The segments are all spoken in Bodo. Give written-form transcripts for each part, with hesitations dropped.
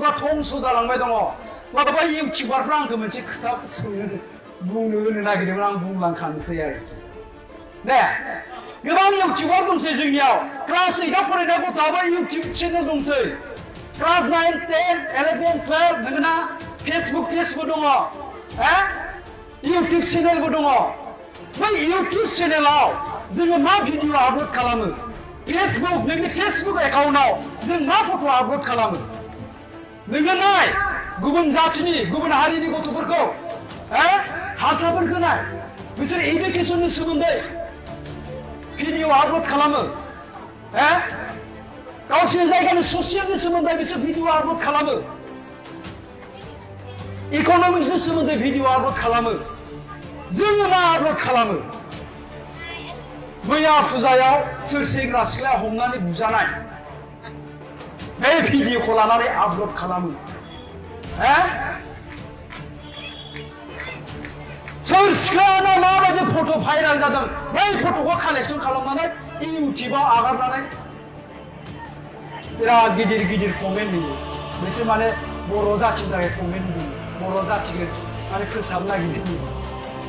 फेसबुकआ धंस जालांबाय दङ माबा इउटिउबारफ्रा आंखौ मोनसे खोथा बुंनो होनो नागिरदोंमोन आं बुंलांखानोसै आरो दे गोबां इउटिउबार दंसै जोंनियाव क्लास 8 आव फरायनाय गथ'आबो इउटिउब चेनेल दंसै क्लास 9 10 11 12 नोंना फेसबुक दङ इउटिउब चेनेलबो दङ बै इउटिउब चेनेलाव जोङो मा भिडिअ आपल'ड खालामो फेसबुक नोंनि फेसबुक एकाउन्टआव जों मा फट' आपल'ड खालामो नोङो नाय गुबुन जाथिनि गुबुन हारिनि गथ'फोरखौ हारसाफोरखौ नाय बिसोर इडुकेसननि सोमोन्दै भिडिअ आपल'ड खालामो गावसोरनि जायगानि ससियेलनि सोमोन्दै बिसोर भिडिअ आपल'ड खालामो इक'नमिक्सनि सोमोन्दै भिडिअ आपल'ड खालामो जोङो मा आपल'ड खालामो मैया फुजायाव सोर सेंग्रा सिख्लाया हमनानै बुजानाय बे भिडिअखौ लानानै आपल'ड खालामो सोर सिख्लायानो माबायदि फट' भाइराल जादों बै फट'खौ कालेक्सन खालामनानै इउटिउबाव आगारनानै बिराद गिदिर गिदिर कमेन्ट होयो बिसोर माने बर' जाथिनि थाखाय कमेन्ट होयो बर' जाथिखौ माने फोसाबनो नागिरदों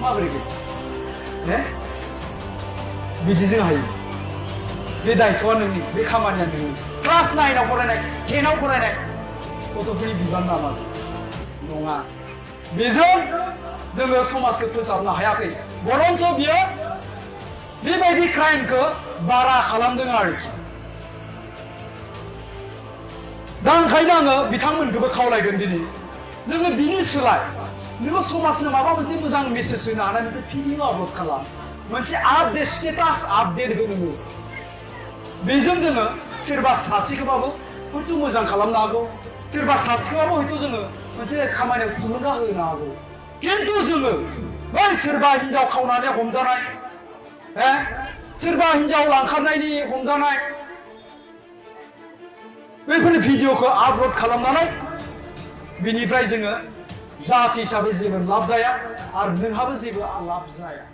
माबोरै बिदिजों हायो बे दायथ'आ नोंनि बे खामानिया नोंनि क्लास 9 आव फरायनाय 10 आव फरायनाय गथ'फोरनि बिबान नामा नङा बेजों जोङो समाजखौ फोसाबनो हायाखै बरन्स बियो बेबायदि क्राइमखौ बारा खालामदों आरोखि दा ओंखायनो आङो बिथांमोनखौबो खावलायगोन दिनै जोङो बिनि सोलाय नोङो समाजनो माबा मोनसे मोजां मेसेज होनो हानाय मोनसे भिडिअ आपल'ड खालाम मोनसे आपडेट स्टेटास आपडेट होनो बेजों जोङो सोरबा सासेखौबाबो हयथ' मोजां खालामनो हागौ सोरबा सासेखौबाबो हयथ' जोङो मोनसे खामानियाव थुलुंगा होनो हागौ खिन्थु जोङो बै सोरबा हिनजाव खावनानै हमजानाय सोरबा हिनजाव लांखारनायनि हमजानाय बेफोर भिडिअखौ आपल'ड खालामनानै बिनिफ्राय जोङो जाति हिसाबै जेबो लाब जाया आरो नोंहाबो जेबो लाब जाया